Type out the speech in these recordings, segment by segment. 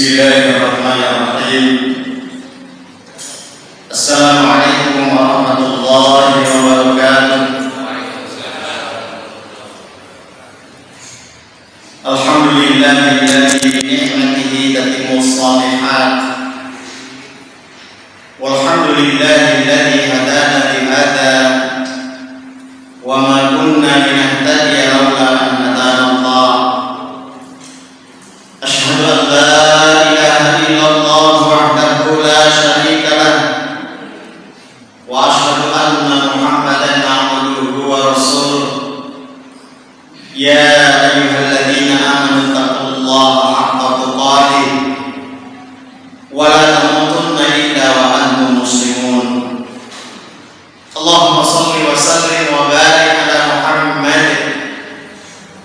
Bismillahirrahmanirrahim. Assalamualaikum warahmatullahi wabarakatuh. Alhamdulillahilladzi bi ni'matihi tatimmus shalihat. Walhamdulillahilladzi hadana li hadza wa ma kunna linahtadiya laula an hadana Allah. Asyhadu an la ilaha illallah wahdahu la syarika lah wa asyhadu anna Muhammadan abduhu wa rasuluh. Ya ayyuhalladzina amanu taqullaha haqqa tuqatih wa la tamutunna illa wa antum muslimun. Allahumma shalli wa sallim wa barik ala Muhammad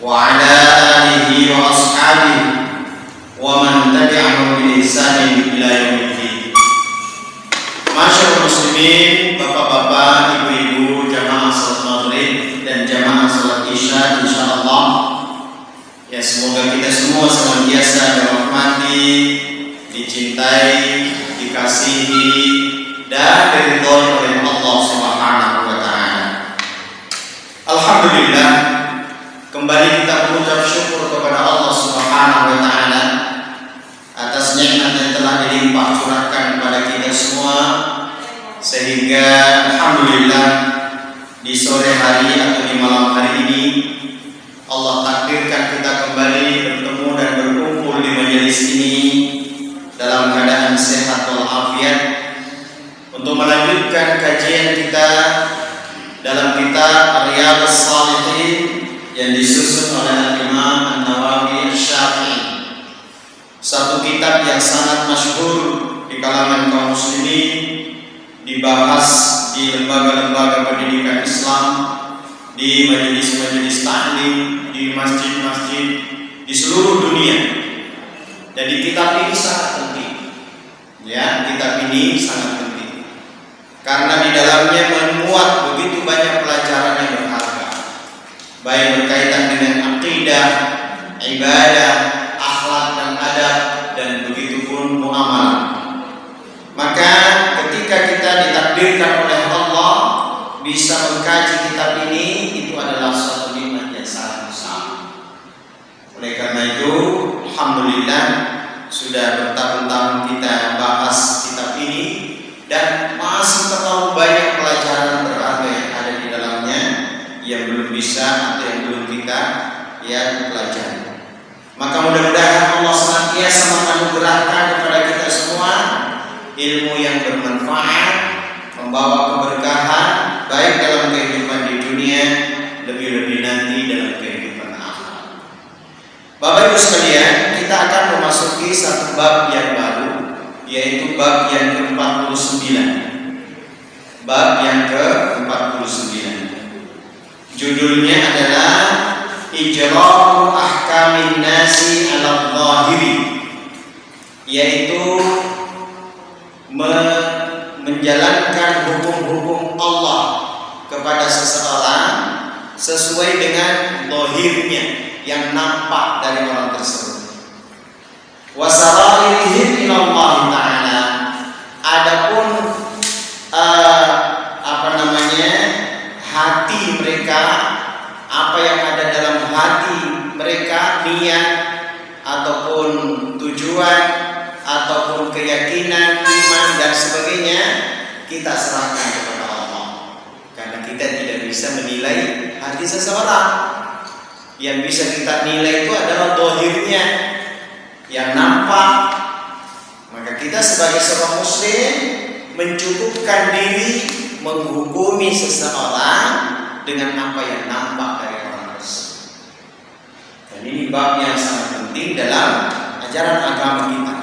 wa ala alihi wa ashabihi wa man tabi'ahum bi ihsanin ila yaumil. Masyaallah muslimin, bapak-bapak, ibu-ibu, jamaah salat maghrib dan jamaah salat isya insyaallah. Ya, semoga kita semua senantiasa dirahmati, dicintai, dikasihi dan diridhoi oleh Allah Subhanahu wa taala. Alhamdulillah, kembali kita mengucap syukur kepada Allah Subhanahu wa taala atas nikmat yang telah dilimpah curahkan kepada kita semua, sehingga alhamdulillah di sore hari atau di malam hari ini Allah takdirkan kita kembali bertemu dan berkumpul di majelis ini dalam keadaan sehat walafiat untuk melanjutkan kajian kita dalam kitab Riyadhus Shalihin yang disusun oleh Imam An-Nawawi Asy-Syafi'i. Satu kitab yang sangat masyhur di kalangan kaum muslimin, dibahas di lembaga-lembaga pendidikan Islam, di majelis-majelis ta'lim, di masjid-masjid di seluruh dunia. Jadi kitab ini sangat penting. Ya, kitab ini sangat penting karena di dalamnya memuat begitu banyak pelajaran yang berharga, baik berkaitan dengan akidah, ibadah, akhlak dan adab, dan begitu pun muamalah. Maka ketika kita ditakdirkan oleh Allah bisa mengkaji kitab ini, itu adalah suatu nikmat yang sangat besar. Oleh karena itu, alhamdulillah sudah bertahun-tahun kita bahas kitab ini dan masih terlalu banyak pelajaran berharga yang ada di dalamnya yang belum bisa atau yang belum kita pelajari. Maka mudah-mudahan Allah senantiasa menganugerahkan kepada kita semua ilmu yang bermanfaat, membawa keberkahan baik dalam kehidupan di dunia, lebih-lebih nanti dalam kehidupan akhirat. Bapak Ibu sekalian, kita akan memasuki satu bab yang baru, yaitu bab yang ke-49. Bab yang ke-49. Judulnya adalah Ijra'u ahkamin nasi 'ala dhahiri, yaitu menjalankan hukum-hukum Allah kepada seseorang sesuai dengan zahirnya yang nampak dari orang tersebut. Wa sarairihim ila Allah Ta'ala. Adapun hati mereka, apa yang ada dalam hati mereka, niat ataupun tujuan ataupun keyakinan, iman dan sebagainya, kita serahkan kepada Allah. Karena kita tidak bisa menilai hati seseorang. Yang bisa kita nilai itu adalah zahirnya yang nampak. Maka kita sebagai seorang muslim mencukupkan diri menghukumi seseorang dengan apa yang nampak dari orang tersebut. Dan ini bab yang sangat penting dalam ajaran agama kita.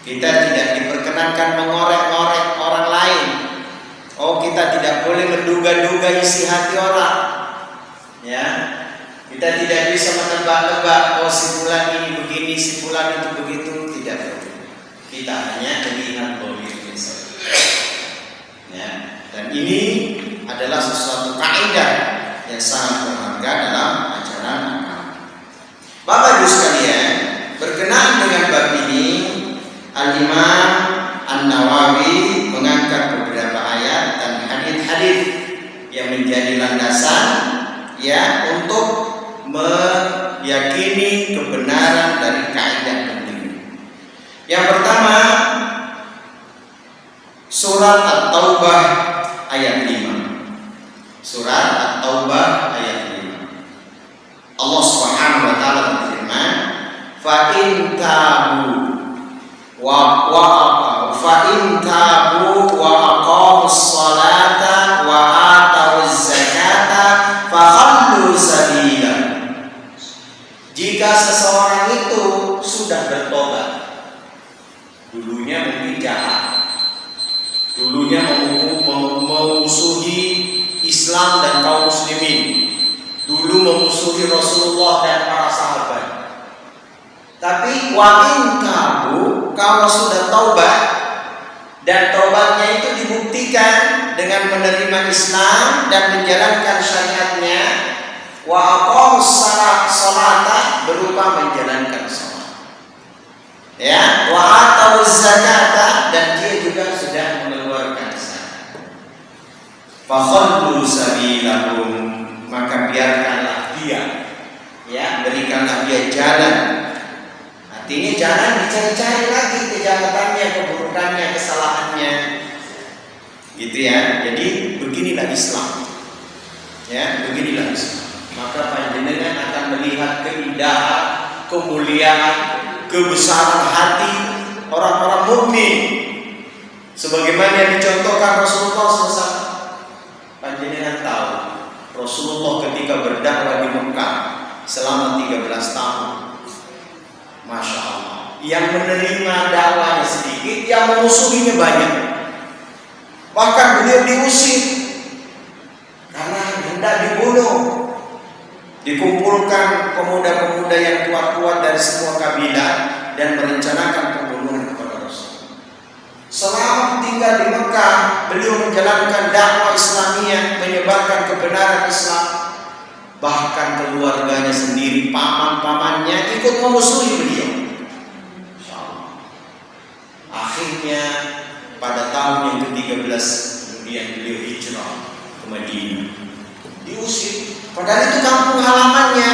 Kita tidak diperkenankan mengorek-ngorek orang lain. Oh, kita tidak boleh menduga-duga isi hati orang. Ya, kita tidak bisa menebak-nebak. Oh, si fulan ini begini, si fulan itu begitu. Tidak boleh. Kita hanya melihat zahirnya saja. Ya, dan ini adalah sesuatu kaidah yang sangat berharga dalam ajaran agama. Bapak Ibu sekalian, berkenaan dengan bab ini Al-Imam An-Nawawi mengangkat beberapa ayat dan hadis-hadis yang menjadi landasan ya untuk meyakini kebenaran dari kaidah penting. Yang pertama, surat At-Taubah ayat 5. Surat At-Taubah ayat 5. Allah Subhanahu wa taala berfirman, "Fa in tabu fa in tabu wa aqamus salata wa atawuz zakata fa khallu sabila." Jika seseorang itu sudah bertobat, dulunya mungkin jahat, dulunya memusuhi Islam dan kaum muslimin, dulu memusuhi Rasulullah dan para sahabat. Tapi wa in tabu, kalau sudah taubat dan taubatnya itu dibuktikan dengan menerima Islam dan menjalankan syariatnya, wa aqamus salata, berupa menjalankan salat, ya, wa atawuz zakata, dan dia juga sudah mengeluarkan zakat, fa khallu sabilahum, maka biarkanlah dia, ya, berikanlah dia jalan. Artinya jangan dicari-cari lagi kejahatannya, keburukannya, kesalahannya, gitu ya. Jadi beginilah Islam, ya, beginilah Islam. Maka panjenengan akan melihat keindahan, kemuliaan, kebesaran hati orang-orang mukmin, sebagaimana yang dicontohkan Rasulullah SAW. Panjenengan tahu Rasulullah ketika berdakwah di Mekah selama 13 tahun, Masya Allah, yang menerima dakwahnya sedikit, yang memusuhinya banyak. Bahkan beliau diusir karena hendak dibunuh. Dikumpulkan pemuda-pemuda yang kuat-kuat dari semua kabilah dan merencanakan pembunuhan kepada Rasul. Selama tinggal di Mekah, beliau menjalankan dakwah Islamiyah, menyebarkan kebenaran Islam. Bahkan keluarganya sendiri, paman-pamannya ikut memusuhi beliau. Akhirnya pada tahun yang ke-13 kemudian beliau hijrah ke Madinah. Diusir, padahal itu kampung halamannya.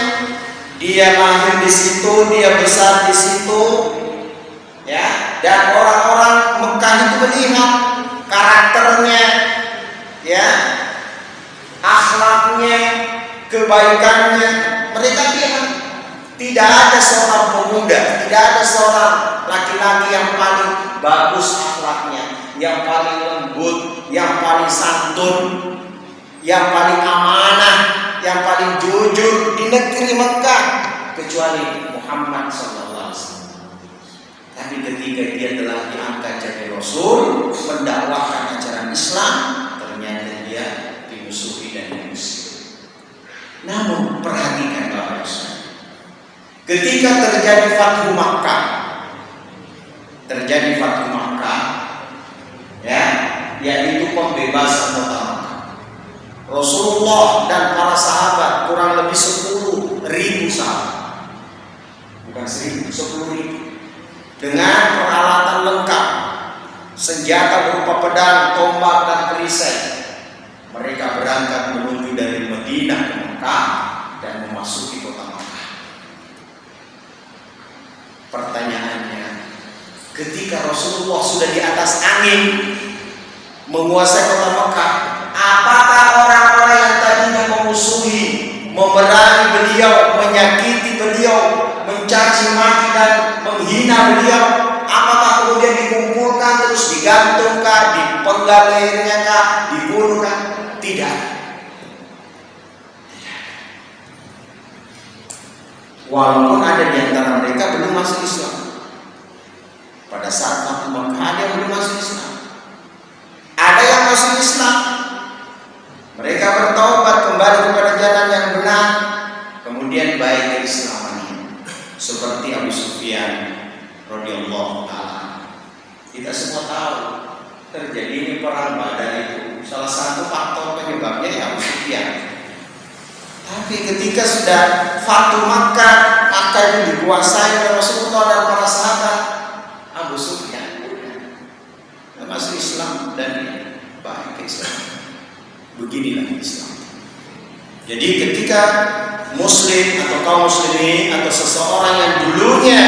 Dia lahir di situ, dia besar di situ, ya. Dan orang-orang Mekah itu melihat karakternya, ya, akhlaknya, kebaikannya. Mereka lihat tidak ada seorang pemuda, tidak ada seorang laki-laki yang paling bagus akhlaknya, yang paling lembut, yang paling santun, yang paling amanah, yang paling jujur di negeri Mekah kecuali Muhammad SAW. Tapi ketika dia telah diangkat jadi Rasul, mendakwahkan ajaran Islam, ternyata dia dimusuhi dan diusir. Namun perhatikan Bapak Ibu, ketika terjadi Fathu Makkah, ya, yaitu pembebasan kota Makkah, Rasulullah dan para sahabat kurang lebih 10.000 sahabat, bukan 1.000, 10.000, dengan peralatan lengkap, senjata berupa pedang, tombak dan perisai. Mereka berangkat menuju dari Madinah ke Mekah dan memasuki kota Mekah. Pertanyaannya, ketika Rasulullah sudah di atas angin menguasai kota Mekah, apakah orang-orang yang tadinya memusuhi, memerangi beliau, menyakiti beliau, mencaci maki dan menghina beliau, apakah kemudian dikumpulkan terus digantungkah, dipenggal lehernya kah, dibunuhkah? Tidak. Walaupun ada di antara mereka belum masuk Islam. Pada saat Fathu Makkah ada yang belum masuk Islam, ada yang masuk Islam. Mereka bertaubat kembali kepada jalan yang benar, kemudian baik keislamannya, seperti Abu Sufyan radhiyallahu taala. Kita semua tahu terjadinya perang Badar itu salah satu faktor penyebabnya ya Abu Sufyan. Tapi ketika sudah Fathu Makkah, Makkah itu dikuasai oleh Rasulullah dan para sahabat, Abu Sufyan masuk Islam dan balik ke Islam. Beginilah Islam. Jadi ketika Muslim atau kaum muslimin atau seseorang yang dulunya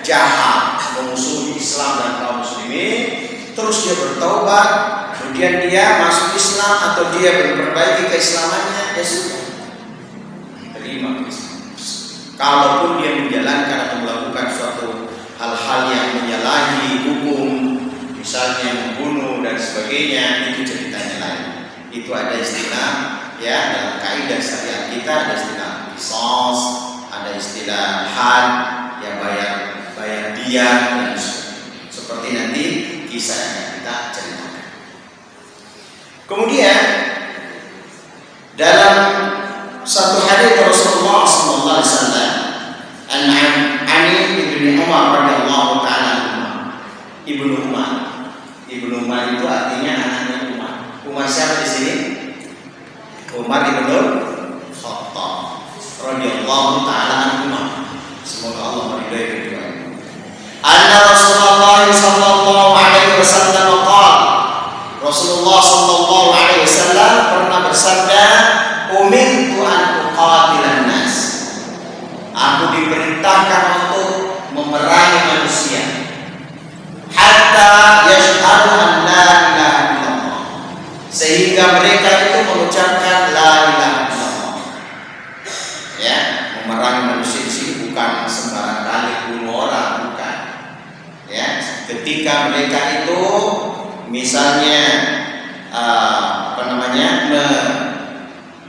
jahat memusuhi Islam dan kaum muslimin, terus dia bertaubat, kemudian dia masuk Islam atau dia memperbaiki keislamannya, ya sudah, terima Islam. Kalaupun dia menjalankan atau melakukan suatu hal-hal yang menyalahi hukum, misalnya membunuh dan sebagainya, itu ceritanya lain. Itu ada istilah, ya, dalam kaidah syariat kita ada istilah qisas, ada istilah had, ya bayar dia, dan seperti nanti kisah yang akan kita ceritakan. Kemudian dalam satu hadis Rasulullah SAW, Ani bin Umar radhiyallahu taala Ibnu Umar itu artinya anaknya Umar. Umar siapa di sini? Umar ibn Khattab radhiyallahu taala anhu. Semoga Allah meridai keduanya. Anna Rasulullah sallallahu alaihi wasallam qala, Rasulullah sallallahu alaihi wasallam pernah bersabda, umirtu an uqatilan nas. Aku diperintahkan untuk memerangi manusia hatta yashhadu an la ilaha illallah, sehingga mereka itu mengucapkan la ilaha illallah. Ya, memerangi manusia di sini bukan sembarang kali bunuh orang, bukan. Ya, ketika mereka itu misalnya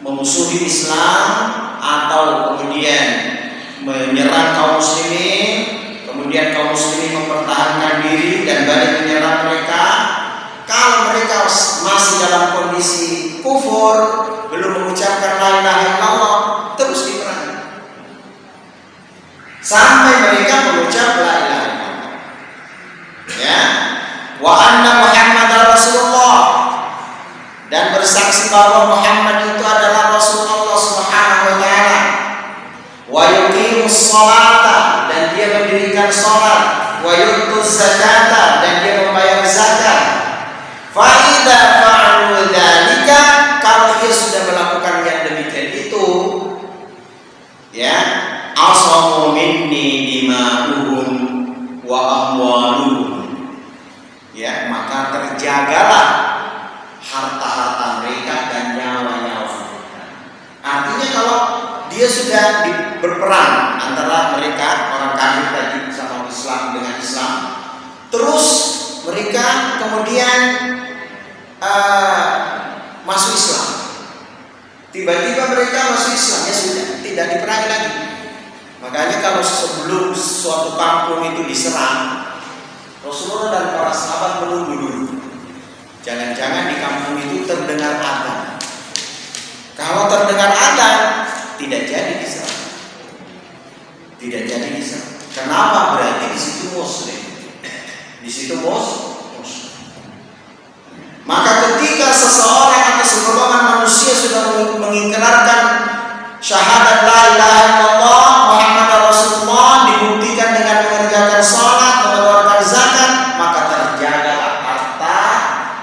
memusuhi Islam atau kemudian menyerang kaum muslimin, kemudian kaum muslimin mempertahankan diri dan balik menyerang mereka. Kalau mereka masih dalam kondisi kufur, belum mengucapkan la ilaha illallah, terus diperangi sampai mereka mengucap la ilaha illallah. Ya, wa anna Muhammadar Rasulullah, dan bersaksi bahwa Muhammad itu adalah Rasulullah Subhanahu wa taala. Wa yuqimus sholata, dan dia mendirikan salat. Wa yutuz zakata, dan dia membayar zakat. Fa idza fa'alu dzalika, kalau dia sudah melakukan yang demikian itu, ya, asamu minni dima'uhum wa amwaluhum, ya, maka terjagalah harta-harta mereka dan nyawa-nyawa mereka. Artinya kalau dia sudah berperang antara mereka orang kafir tadi sama Islam dengan Islam, terus mereka kemudian masuk Islam, tiba-tiba mereka masuk Islam, ya sudah, tidak diperangi lagi. Makanya kalau sebelum suatu kampung itu diserang, Rasulullah dan para sahabat menunggu dulu. Jangan-jangan di kampung itu terdengar adzan. Kalau terdengar adzan, tidak jadi diserang. Tidak jadi diserang. Kenapa? Berarti di situ Muslim. Di situ Muslim. Maka ketika seseorang atau segerombolan manusia sudah mengikrarkan syahadat la ilaha illallah Muhammadar Rasulullah, dibuktikan dengan mengerjakan salat, mengeluarkan zakat, maka terjagalah harta,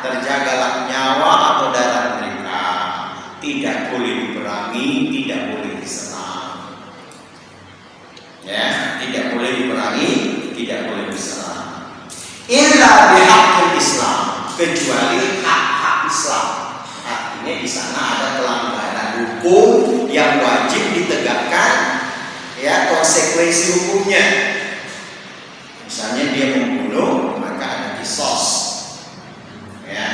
terjagalah nyawa atau darah mereka. Tidak boleh diperangi, tidak boleh diserang. Ya, tidak boleh diperangi, tidak boleh diserang. Illa bihaqqil Islam, kecuali hak-hak Islam. Artinya di sana ada pelanggaran hukum yang wajib ditegakkan, ya, konsekuensi hukumnya. Misalnya dia membunuh, maka ada qisas, ya.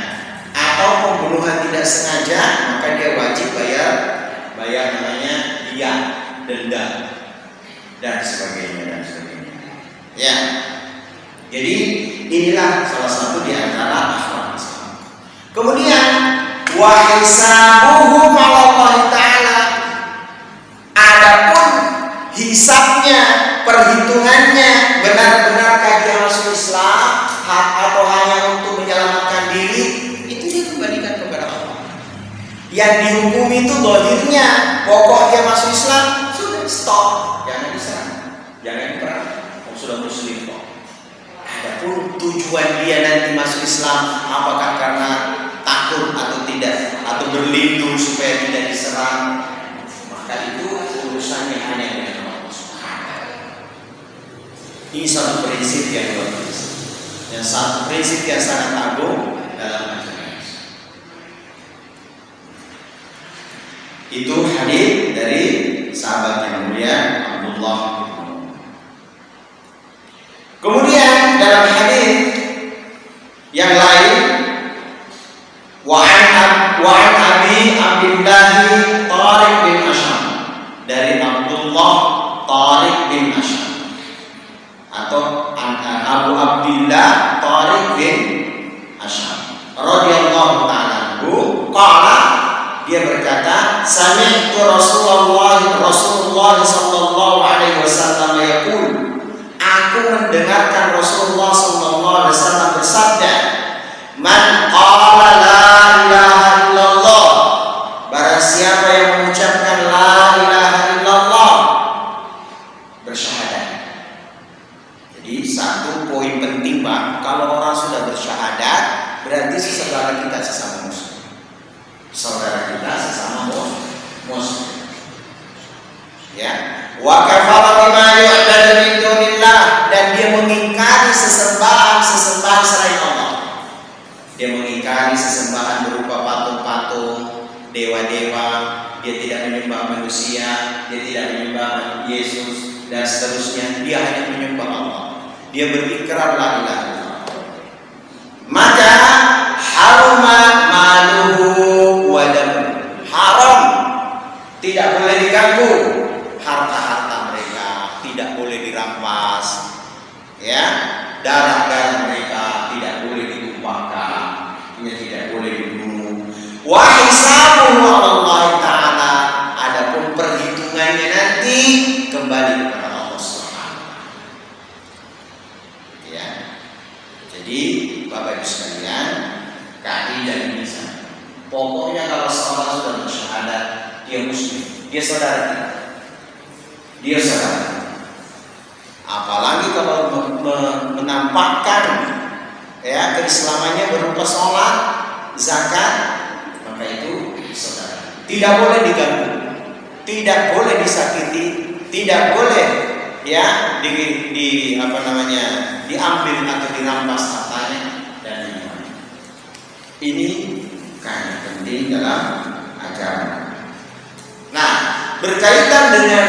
Atau pembunuhan tidak sengaja, maka dia wajib bayar namanya diyah, denda, dan sebagainya. Ya. Jadi inilah salah satu di antara akhlak Islam. Kemudian wa hisabuhum 'ala Allah taala, adapun hisabnya, perhitungannya, benar-benarkah dia masuk Islam atau hanya untuk menyelamatkan diri, itu dia kembalikan kepada Allah. Yang dihukum itu zahirnya, pokok dia masuk Islam, sudah stop, jangan diserang, jangan diperang, sudah muslim kok. Adapun tujuan dia nanti masuk Islam, apakah karena takut atau tidak, atau berlindung supaya tidak diserang, maka itu urusannya hanya dengan Allah Subhanahu. Ini satu prinsip yang luar biasa, dan satu prinsip yang sangat agung dalam agama. Itu hadis dari sahabat yang mulia Abdullah. Kemudian dalam hadis yang lain, wa'an Abi Abdullah Tariq bin Asham, dari Abdullah Tariq bin Asham, atau Abu Abdullah Tariq bin Asham radhiyallahu ta'ala anhu, qala, dia berkata, sami'tu Rasulullah sallallahu alaihi wasallam yaqul, aku mendengarkan Rasulullah sallallahu alaihi wasallam bersabda, man qala la ilaha illallah, barang siapa yang mengucapkan la ilaha illallah, bersyahadat. Jadi satu poin penting, Pak, kalau orang sudah bersyahadat, berarti saudara kita sesama muslim. Saudara kita sesama muslim. Ya. Wa kafara bima yu'badu min dunillah, dan dia mengingkari sesembahan selain Allah. Dia mengingkari sesembahan berupa patung-patung, dewa-dewa. Dia tidak menyembah manusia, dia tidak menyembah Yesus dan seterusnya. Dia hanya menyembah Allah. Dia berikrar la ilaha illallah. Maka haruma maluhu wa damuhu, haram, tidak boleh diganggu harta-harta mereka, tidak boleh dirampas, ya, darah-darah mereka tidak boleh ditumpahkan, ya, tidak boleh dibunuh. Wa hisabuhu 'ala Allah Ta'ala, adapun perhitungannya nanti kembali kepada Allah Subhanahu. Ya. Jadi Bapak Ibu sekalian, kaidah ini sama. Pokoknya kalau seorang sudah bersyahadat, dia muslim, dia saudara kita. Dia saudara. Apalagi kalau menampakkan, ya, keislamannya berupa sholat, zakat, maka itu saudara. Tidak boleh diganggu, tidak boleh disakiti, tidak boleh, ya, diambil atau dirampas hartanya dan lain-lain. Ini kan penting dalam agama. Nah, berkaitan dengan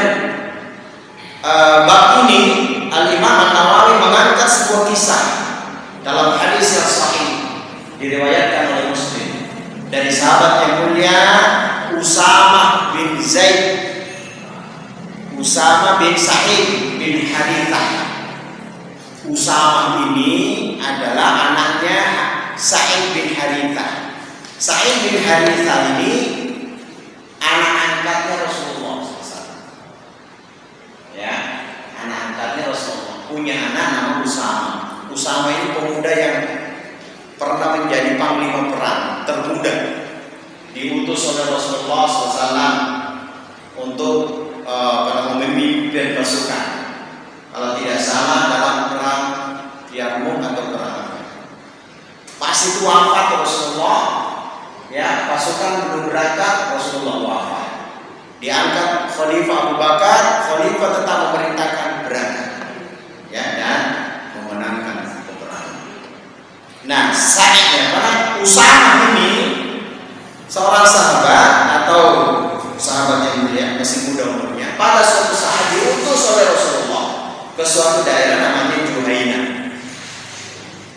bab ini, Al-Imam An-Nawawi mengangkat sebuah kisah dalam hadis yang sahih, diriwayatkan oleh Muslim, dari sahabat yang mulia Usamah bin Zaid, Usamah bin Sa'id bin Harithah. Usamah ini adalah anaknya Sa'id bin Harithah. Sa'id bin Harithah ini anak angkatnya Rasulullah SAW. Ya, anak angkatnya Rasulullah, punya anak nama Usamah. Usamah ini pemuda yang pernah menjadi panglima perang termuda, diutus oleh Rasulullah SAW untuk memimpin pasukan. Kalau tidak salah dalam perang Yarmuk atau perang, pas itu wafat Rasulullah, ya, pasukan belum berangkat, Rasulullah wafat. Diangkat Khalifah Abu Bakar, Khalifah tetap memerintahkan berangkat, ya, dan memenangkan peperangan. Nah, saatnya Usamah ini seorang sahabat atau sahabat yang mulia, masih muda umurnya, pada suatu saat diutus oleh Rasulullah ke suatu daerah namanya Juhaina.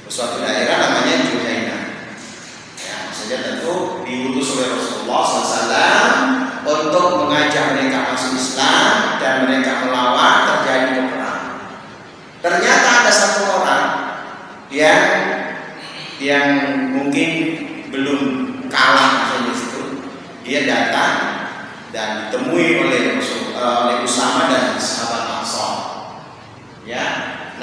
Ke suatu daerah namanya Juhaina. Ya, maksudnya tentu diutus oleh Rasulullah SAW untuk mengajak mereka masuk Islam dan mereka melawan, terjadi peperangan. Ternyata ada satu orang yang mungkin belum kalah di situ. Dia datang dan ditemui oleh Usamah dan sahabat Ansor. Ya,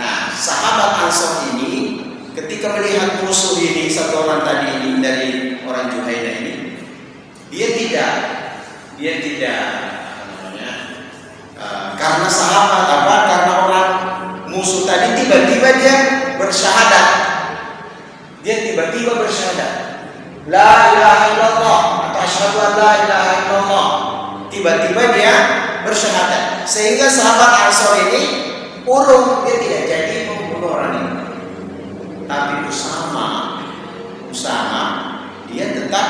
nah, sahabat Ansor ini ketika melihat musuh ini, satu orang tadi ini dari orang Juhaina ini, dia tidak karena sahabat karena orang musuh tadi tiba-tiba dia bersyahadat. tiba-tiba bersyahadat, la ilaha illallah atau asyhadu an la ilaha illallah. Tiba-tiba dia bersyahadat. Sehingga sahabat Ansor ini urung, dia tidak jadi membunuh orang ini. Tapi Usama dia tetap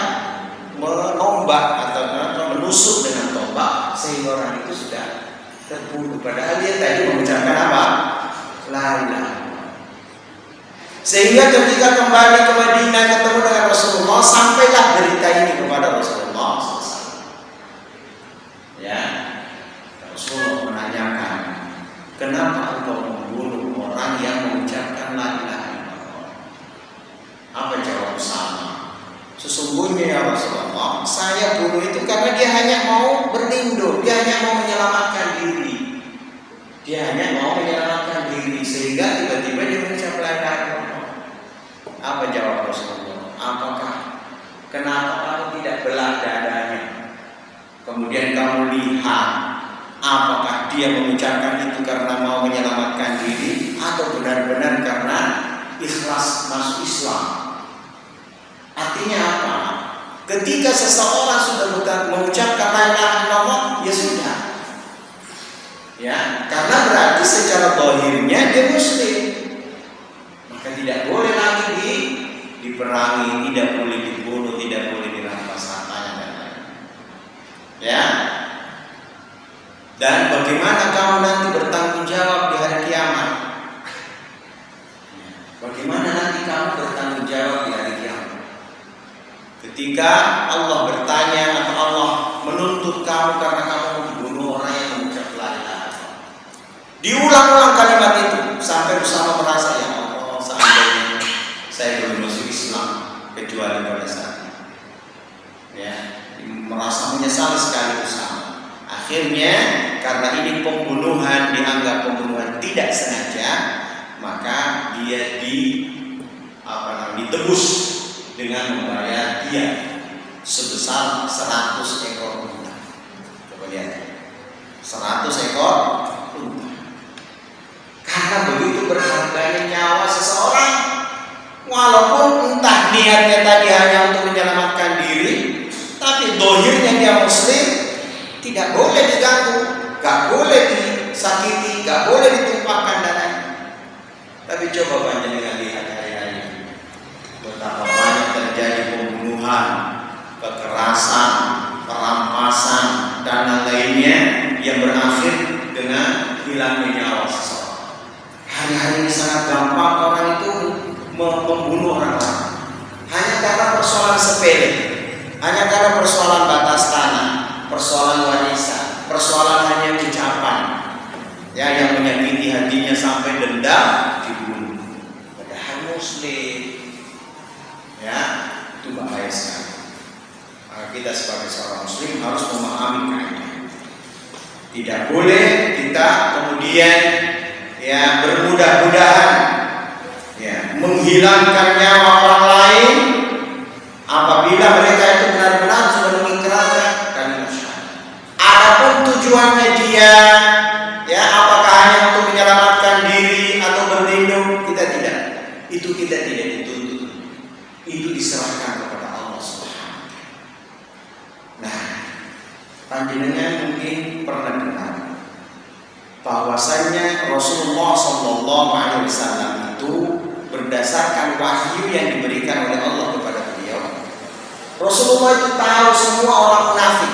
menombak atau menusuk dengan tombak sehingga orang itu sudah terbunuh. Padahal dia tadi mengucapkan apa? La ilaha. Sehingga ketika kembali ke Madinah ketemu dengan Rasulullah, sampailah berita ini kepada Rasulullah SAW. Ya, Rasulullah menanyakan, kenapa engkau membunuh orang yang mengucapkan la ilaha illallah? Apa jawab Usama? Sesungguhnya ya Rasulullah, saya bunuh itu karena dia hanya mau berlindung, dia hanya mau menyelamatkan diri. Dia hanya mau menyelamatkan diri, sehingga tiba-tiba dia mengucap la ilaha illallah. Apa jawab Rasulullah? Kenapa kamu tidak belah dadanya? Kemudian kamu lihat apakah dia mengucapkan itu karena mau menyelamatkan diri atau benar-benar karena ikhlas masuk Islam. Artinya apa? Ketika seseorang sudah mengucapkan la ilaha illallah, ya sudah. Ya, karena berarti secara zahirnya dia muslim. Maka tidak boleh lagi diperangi, tidak boleh dibunuh, tidak boleh dirampas hartanya dan lain-lain. Ya. Dan bagaimana kamu nanti bertanggung jawab di hari kiamat? Bagaimana nanti kamu bertanggung jawab di hari kiamat? Ketika Allah bertanya atau Allah menuntut kamu karena kamu membunuh orang yang mengucap la ilaha illallah. Diulang-ulang kalimat itu sampai Usama merasa, ya Allah, seandainya saya belum masuk Islam kecuali pada saat ini. Ya, merasa menyesal sekali Usama. Akhirnya karena ini pembunuhan, dianggap pembunuhan tidak sengaja, maka dia ditebus dengan membayar dia sebesar 100 ekor unta. Coba lihat, 100 ekor unta. Karena begitu berharganya nyawa seseorang, walaupun entah niatnya tadi hanya untuk menyelamatkan diri, tapi dohirnya dia muslim, tidak boleh diganggu, gak boleh disakiti, gak boleh ditumpahkan darahnya. Tapi coba panjenengan lihat hari-hari betapa banyak terjadi pembunuhan, kekerasan, perampasan dan lainnya yang berakhir dengan hilangnya nyawa seseorang. Hari-hari ini sangat gampang orang itu membunuh orang lain hanya karena persoalan sepele, hanya karena persoalan batas tanah, persoalan wanita, persoalan hanya ucapan, ya, yang menyakiti hatinya sampai dendam dibunuh. Padahal muslim, ya, itu bahaya sekali. Maka kita sebagai seorang muslim harus memahami kaidah. Tidak boleh kita kemudian ya bermudah-mudahan ya menghilangkan nyawa orang lain apabila mereka itu benar-benar sudah mengikrarkan kalimat syahadat. Adapun tujuannya dia ya apakah hanya untuk menyelamatkan diri atau berlindung, kita tidak. Itu kita tidak dituntut. Itu diserahkan kepada Allah Subhanahu. Nah, panjenengan mungkin pernah dengar bahwasanya Rasulullah SAW itu berdasarkan wahyu yang diberikan oleh Allah kepada beliau, Rasulullah itu tahu semua orang munafik.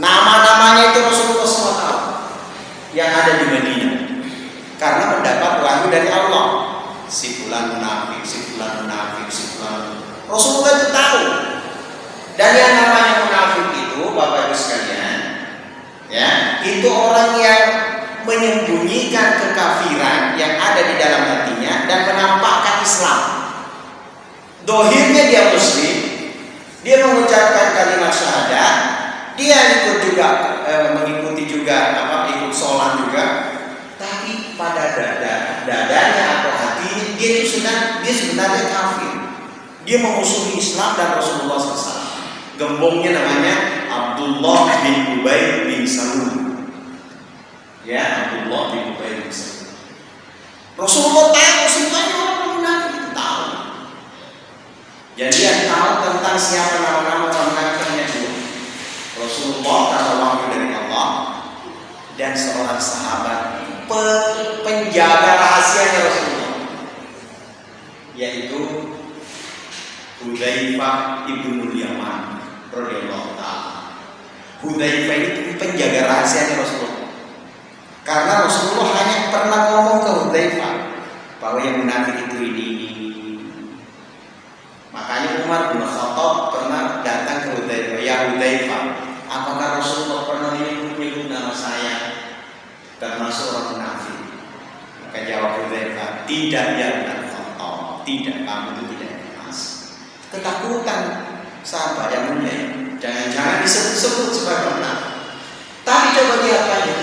Nama-namanya itu Rasulullah semua tahu yang ada di Madinah, karena mendapat wahyu dari Allah. Si fulan munafik, si fulan munafik, si fulan. Rasulullah itu tahu. Dan yang namanya munafik itu, Bapak Ibu sekalian, ya, itu orang yang menyembunyikan kekafiran yang ada di dalam hatinya dan menampakkan Islam. Dohirnya dia muslim, dia mengucapkan kalimat syahadat, dia mengikuti juga ikut sholat juga, tapi pada dadanya atau hatinya dia sebenarnya kafir. Dia memusuhi Islam dan Rasulullah SAW. Gembongnya namanya Abdullah bin Ubay bin Salul. Ya, Abdullah bin Ubay bin Salul. Rasulullah tahu semuanya orang munafik itu tahu. Jadi yang tahu tentang siapa nama-nama orang munafik itu Rasulullah karena wahyu dari Allah dan seorang sahabat penjaga rahasianya Rasulullah, yaitu Hudzaifah ibnul Yaman radhiyallahu ta'ala. Hudzaifah itu penjaga rahasianya Rasulullah. Karena Rasulullah hanya pernah ngomong ke Hudzaifah bahwa yang munafik itu ini. Makanya Umar bin Khattab pernah datang ke Hudzaifah, "Ya Hudzaifah, apakah Rasulullah pernah menyebut nama saya termasuk orang munafik?" Maka jawab Hudzaifah, "Tidak ya Umar bin Khattab, tidak, kamu itu tidak termasuk." Ketakutan sahabat yang mulia, jangan-jangan disebut-sebut sebagai munafik. Tapi coba lihat lagi,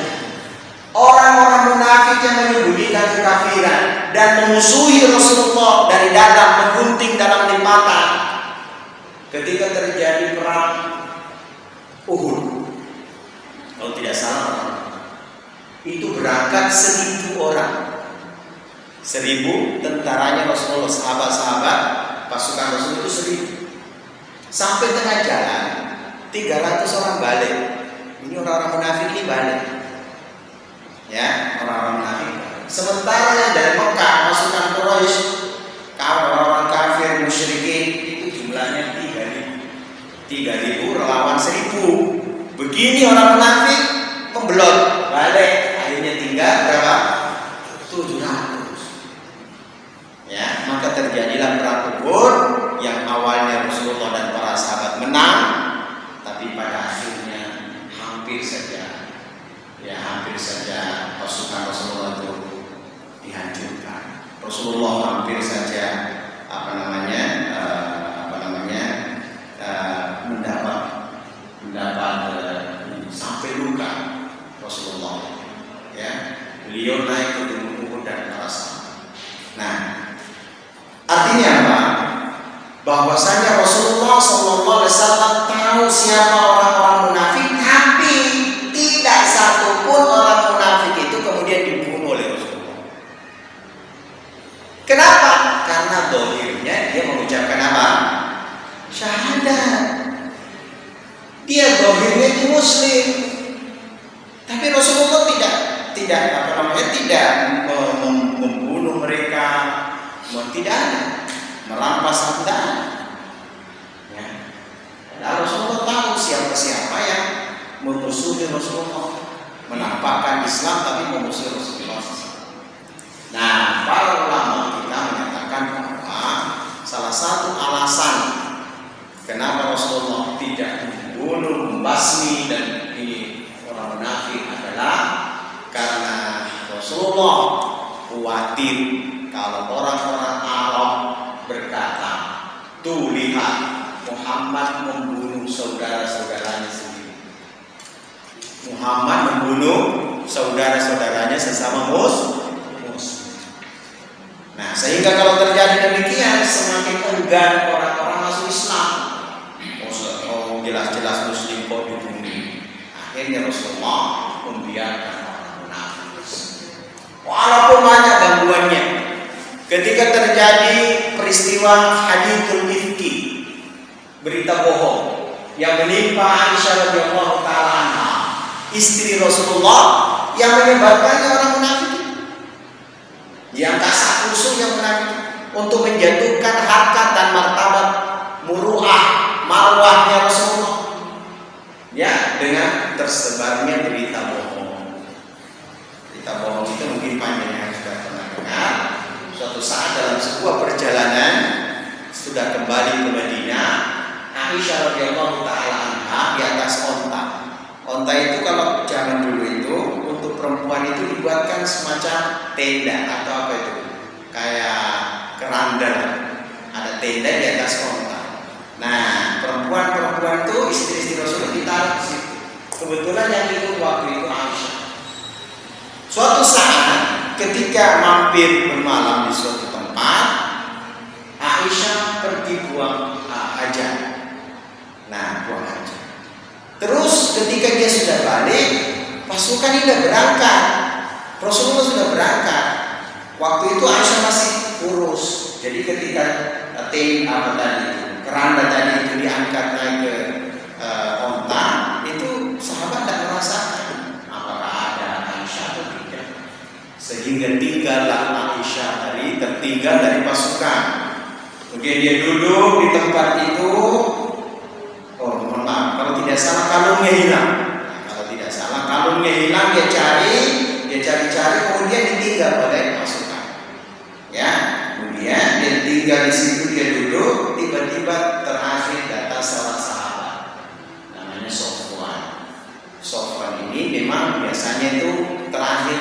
orang-orang munafik yang menyembunyikan kekafiran dan memusuhi Rasulullah dari dalam, menggunting dalam lipatan. Ketika terjadi perang Uhud, kalau tidak salah, itu berangkat 1.000 orang. 1.000 tentaranya Rasulullah, sahabat-sahabat pasukan Rasul itu 1.000. Sampai tengah jalan 300 orang balik. Ini orang-orang munafik ini balik. Ya, orang-orang munafik. Sementara yang dari Mekah pasukan Quraisy, orang-orang kafir musyrikin itu jumlahnya 3.000 lawan 1.000. Begini orang munafik membelot balik, akhirnya tinggal berapa? 700. Ya, maka terjadilah perang Uhud yang awalnya Rasulullah dan para sahabat menang, tapi pada akhirnya hampir saja pasukan Rasulullah itu dihancurkan. Rasulullah hampir saja mendapat sampai luka Rasulullah. Ya, beliau naik ke gunung Uhud dan para sahabat. Nah, artinya apa? Bahwasanya Rasulullah SAW tahu siapa orang-orang munafik, tapi tidak satupun orang munafik itu kemudian dibunuh oleh Rasulullah. Kenapa? Karena dohirnya dia mengucapkan apa? Syahadat. Dia dohirnya itu Muslim, tapi Rasulullah tidak membunuh mereka, tidak ada merampas harta. Ya. Dan Rasulullah tahu siapa yang memusuhi Rasulullah, menampakkan Islam tapi memusuhi Rasulullah. Nah, para ulama kita menyatakan bahwa salah satu alasan kenapa Rasulullah tidak membunuh, membasmi dan ini orang munafik adalah karena Rasulullah khawatir kalau orang-orang Arab berkata, "Tuh lihat, Muhammad membunuh saudara-saudaranya sendiri." Muhammad membunuh saudara-saudaranya sesama Muslim. Nah, sehingga kalau terjadi demikian, semakin enggan orang-orang masuk Islam. Oh, jelas-jelas Muslim kok dibunuh. Akhirnya Rasulullah membiarkan orang munafik. Walaupun banyak gangguannya. Ketika terjadi peristiwa hadithul ifki, berita bohong yang menimpa Aisyah radhiyallahu ta'ala anha, istri Rasulullah, yang menyebabkannya orang munafik, yang kasar kusuk yang munafik, untuk menjatuhkan harkat dan martabat muruah marwahnya Rasulullah, ya, dengan tersebarnya berita bohong. Berita bohong itu mungkin panjang yang sudah pernah dengar. Suatu saat dalam sebuah perjalanan sudah kembali ke Madinah, Aisyah radhiyallahu ta'ala anha di atas onta. Onta itu kalau zaman dulu itu untuk perempuan itu dibuatkan semacam tenda atau apa itu, kayak keranda, ada tenda di atas onta. Nah, perempuan itu istri-istri Rasulullah ditaruh di situ. Kebetulan yang ikut waktu itu Aisyah. Suatu saat ketika mampir bermalam di suatu tempat, Aisyah pergi buang hajat. Nah, buang hajat. Terus ketika dia sudah balik, pasukan ini sudah berangkat. Rasulullah sudah berangkat. Waktu itu Aisyah masih kurus. Jadi ketika tadi keranda tadi itu diangkat naik ke onta, itu sahabat tidak merasakan apakah ada Aisyah atau tidak, sehingga tinggallah Aisyah tertinggal dari pasukan. Kemudian dia duduk di tempat itu. Oh mohon maaf, kalau tidak salah kalungnya hilang. Kalau tidak salah kalungnya hilang, dia cari-cari, kemudian ditinggal oleh pasukan. Ya, kemudian dia tinggal di situ, dia duduk, tiba-tiba terakhir datang seorang sahabat namanya Sofwan. Sofwan ini memang biasanya itu terakhir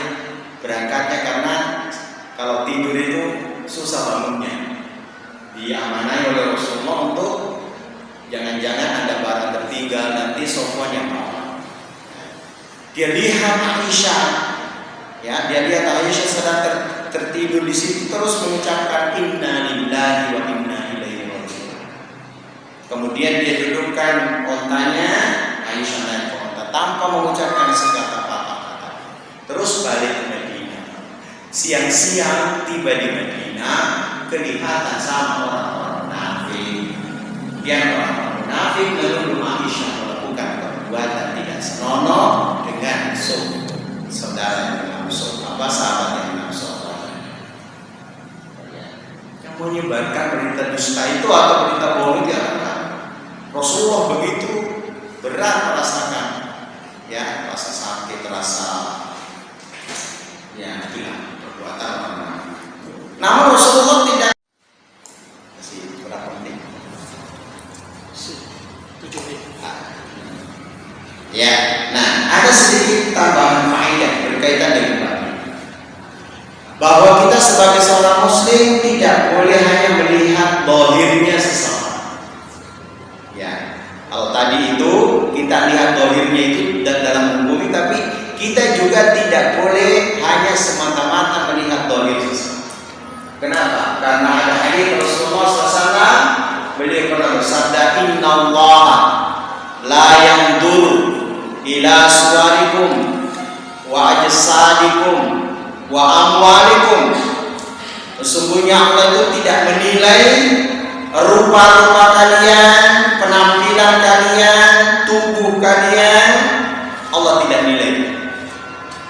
berangkatnya, karena kalau tidur itu susah bangunnya. Diamanai oleh Rasulullah untuk jangan-jangan ada barang tertinggal, nanti Sofwan yang bawa. Dia lihat Aisyah, ya, dia lihat Aisyah sedang tertidur di situ, terus mengucapkan inna lillahi wa inna ilaihi raji'un. Kemudian dia dudukkan ontanya, Aisyah naik ke onta tanpa mengucapkan sekata kata. Terus balik ke Madinah. Siang-siang tiba di Madinah, kelihatan sama orang-orang munafik. Yang orang-orang munafik menuduh Aisyah melakukan perbuatan tidak senonoh dengan saudara yang sahabat yang yang menyebarkan berita dusta itu atau berita bohong itu adalah Rasulullah begitu berat merasakan, ya, rasa sakit, rasa ya itulah perbuatan orang. Namun Rasulullah tidak. Masih berapa menit? 7 menit. Ya, nah ada sedikit tambahan faedah berkaitan dengan bahwa kita sebagai seorang muslim tidak boleh hanya melihat zahirnya seseorang. Ya, kalau tadi itu kita lihat zahirnya itu dalam bumi, tapi kita juga tidak boleh hanya semata-mata melihat zahir seseorang. Kenapa? Karena ada hadis Rasulullah SAW, beliau pernah bersabda, innallaha la yanzuru ila suwarikum wa ajsadikum wa amwalikum. Sesungguhnya Allah itu tidak menilai rupa-rupa kalian, penampilan kalian, tubuh kalian. Allah tidak nilai.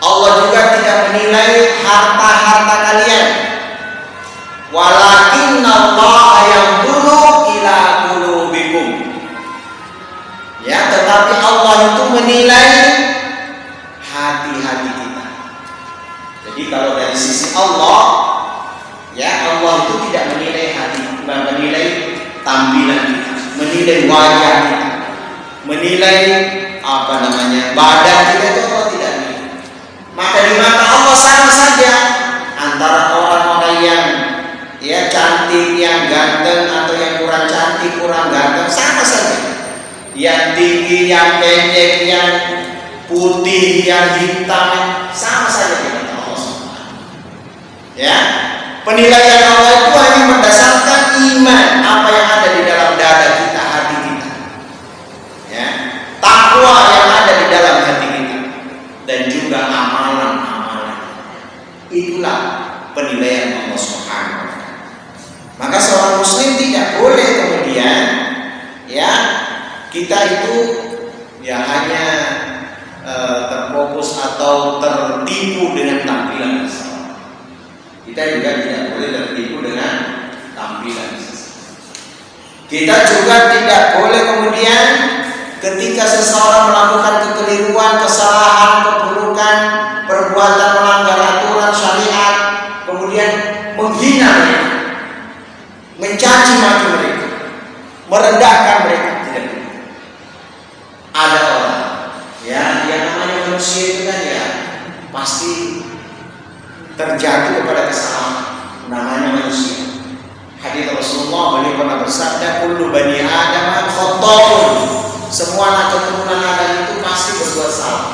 Allah juga tidak menilai harta-harta kalian. Walakinnallaha yanzuru ila qulubikum. Ya, tetapi Allah itu menilai hati-hati kita. Jadi kalau dari sisi Allah, ya, Allah itu tidak menilai hati, menilai tampilan kita, menilai wajah kita, menilai badan kita, itu Allah tidak menilai. Maka di mata Allah sama saja antara orang-orang yang ya cantik, yang ganteng, atau yang kurang cantik, kurang ganteng, sama saja. Yang tinggi, yang pendek, yang putih, yang hitam, sama saja di mata Allah. Ya, penilaian Allah itu hanya berdasarkan iman, apa yang ada di dalam dada kita, hati kita, ya, takwa yang ada di dalam hati kita, dan juga amalan-amalan. Itulah penilaian Allah Subhanahu wa Ta'ala. Maka seorang muslim tidak boleh kemudian, ya, kita itu ya hanya terfokus atau tertipu dengan tampilan seseorang. Kita juga tidak boleh tertipu dengan tampilan seseorang. Kita juga tidak boleh kemudian ketika seseorang melakukan kekeliruan, kesalahan, keburukan, perbuatan melanggar aturan syariat, kemudian menghina mereka, mencaci maki mereka, merendahkan mereka. Tidak boleh. Ada orang, ya, yang namanya manusia itu kan ya pasti terjatuh kepada kesalahan, namanya manusia. Hadits Rasulullah, beliau pernah bersabda, kullu bani Adam khata'un. Semua anak keturunan Adam itu pasti berbuat salah.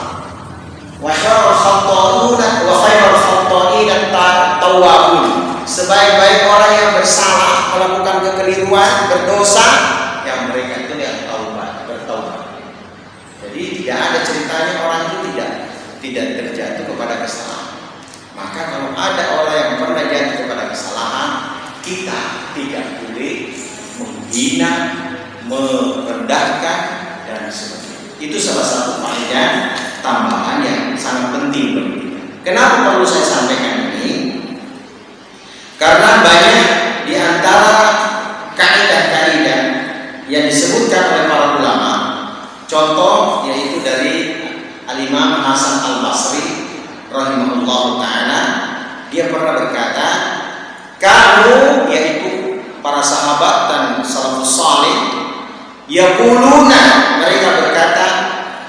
Wa khairul khata'una wa khairul khata'ina at-tawwabun. Sebaik-baik orang yang bersalah, melakukan kekeliruan, berdosa, yang mereka itu yang bertaubat. Jadi tidak ada ceritanya orang itu tidak terjatuh kepada kesalahan. Maka kalau ada orang yang pernah jatuh kepada kesalahan, kita tidak boleh menghina, merendahkan dan sebagainya. Itu salah satu faedah tambahan yang sangat penting bagi kita. Kenapa perlu saya sampaikan ini? Karena banyak di antara kaidah-kaidah yang disebutkan oleh para ulama, contoh yaitu dari Al-Imam Hasan Al-Basri rahimahullah ta'ala, dia pernah berkata, kamu, yaitu para sahabat dan salafus salih, yaquluna, mereka berkata,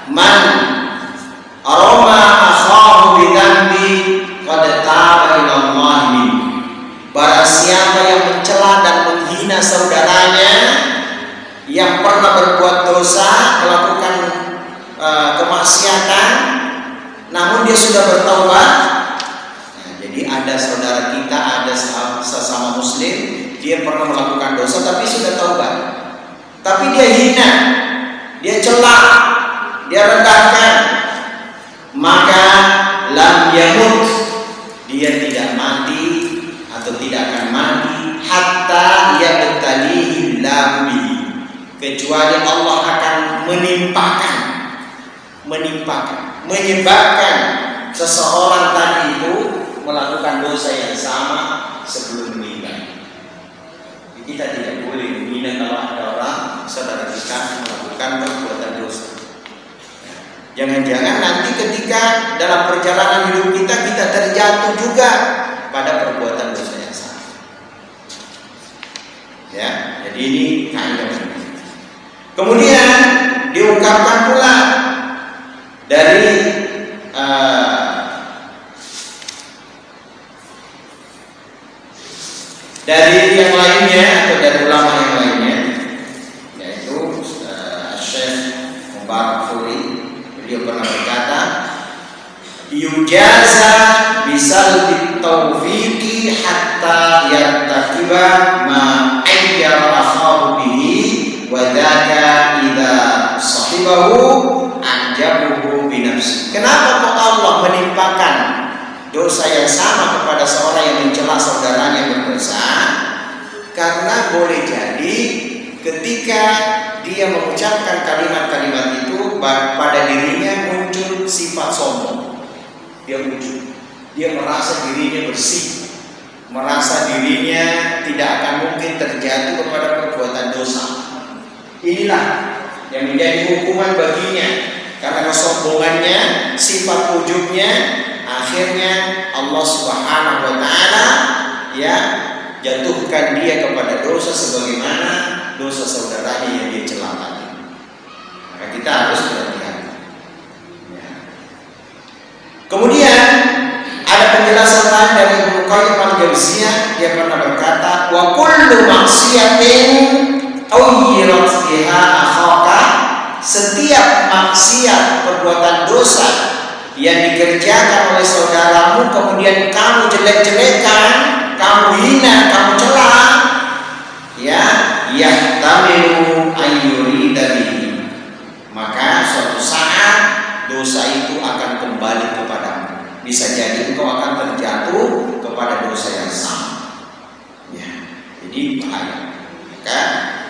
man arama akhahu bidzambi qad taba ila Allah min. Barang siapa yang mencela dan menghina saudaranya yang pernah berbuat dosa, melakukan kemaksiatan, namun dia sudah bertaubat. Nah, jadi ada saudara kita, ada sesama muslim, dia pernah melakukan dosa tapi sudah taubat, tapi dia hina, dia cela, dia rendahkan, maka lam yamut, dia tidak mati atau tidak akan mati hatta yabtalihi lahu bihi, kecuali Allah akan menyebabkan seseorang tadi itu melakukan dosa yang sama sebelum meninggal. Kita tidak boleh menghina kalau ada orang saudara kita melakukan perbuatan dosa. Jangan-jangan nanti ketika dalam perjalanan hidup kita terjatuh juga pada perbuatan dosa yang sama. Ya, jadi ini kaidah. Kemudian diungkapkan pula dari yang lainnya atau dari ulama yang lainnya, yaitu Syekh Mubarak Furi, beliau pernah berkata, yujaza bisalbi taufiqi hatta yartakiba ma ayyara akhahu bihi wa dzaka idza sahibahu anjabuhu binafsi. Kenapa kok Allah menimpakan dosa yang sama kepada seorang yang mencela saudaranya berdosa? Karena boleh jadi ketika dia mengucapkan kalimat-kalimat itu pada dirinya muncul sifat sombong. Dia merasa dirinya bersih, merasa dirinya tidak akan mungkin terjatuh kepada perbuatan dosa. Inilah yang menjadi hukuman baginya, karena kesombongannya, sifat ujubnya, akhirnya Allah Subhanahu wa ta'ala ya jatuhkan dia kepada dosa sebagaimana dosa saudaranya yang dia cela tadi. Maka kita harus berhati-hati. Ya. Kemudian ada penjelasan lain dari Ibnu Qayyim al-Jauziyah, dia pernah berkata, wa kullu maksiatin awyirat biha akhaka, setiap maksiat, perbuatan dosa yang dikerjakan oleh saudaramu kemudian kamu jelek-jelekan, kamu hina, kamu cela, ya, yahtamilu ayyurida bihi, maka suatu saat dosa itu akan kembali kepadamu. Bisa jadi engkau akan terjatuh kepada dosa yang sama. Ya, jadi bahaya. Maka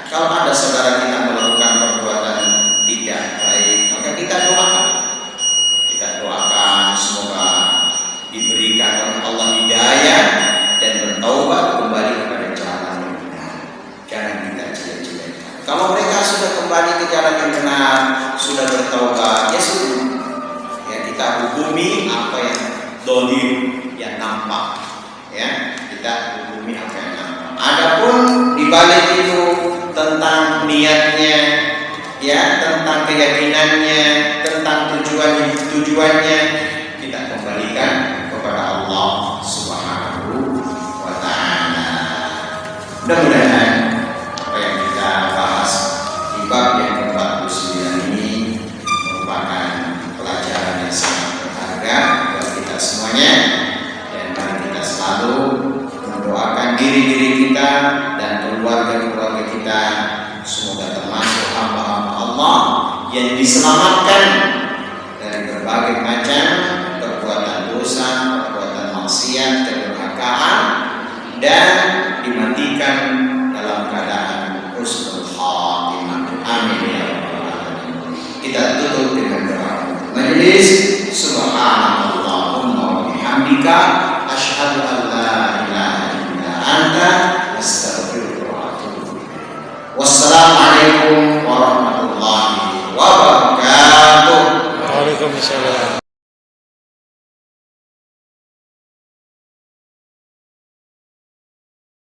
kalau ada saudara kita melakukan perbuatan tidak baik, maka kita doakan. Kita doakan semoga diberikan oleh Allah hidayah dan bertaubat kembali kepada jalan yang benar. Jangan kita jelek-jelekan. Kalau mereka sudah kembali ke jalan yang benar, sudah bertaubat, ya sudah. Ya, kita hukumi apa yang dohir, yang nampak. Ya, kita hukumi apa yang nampak. Adapun dibalik itu tentang niatnya, ya, tentang keyakinannya, tentang tujuannya, kita kembalikan kepada Allah Subhanahu wa ta'ala. Mudah-mudahan apa yang kita bahas di bab yang ke-49 ini merupakan pelajaran yang sangat berharga buat kita semuanya, dan mari kita selalu mendoakan diri kita dan keluarga-keluarga kita semoga termasuk hamba-hamba Allah yang diselamatkan dari berbagai macam perbuatan dosa, perbuatan maksiat, kedurhakaan, dan dimatikan dalam keadaan husnul kita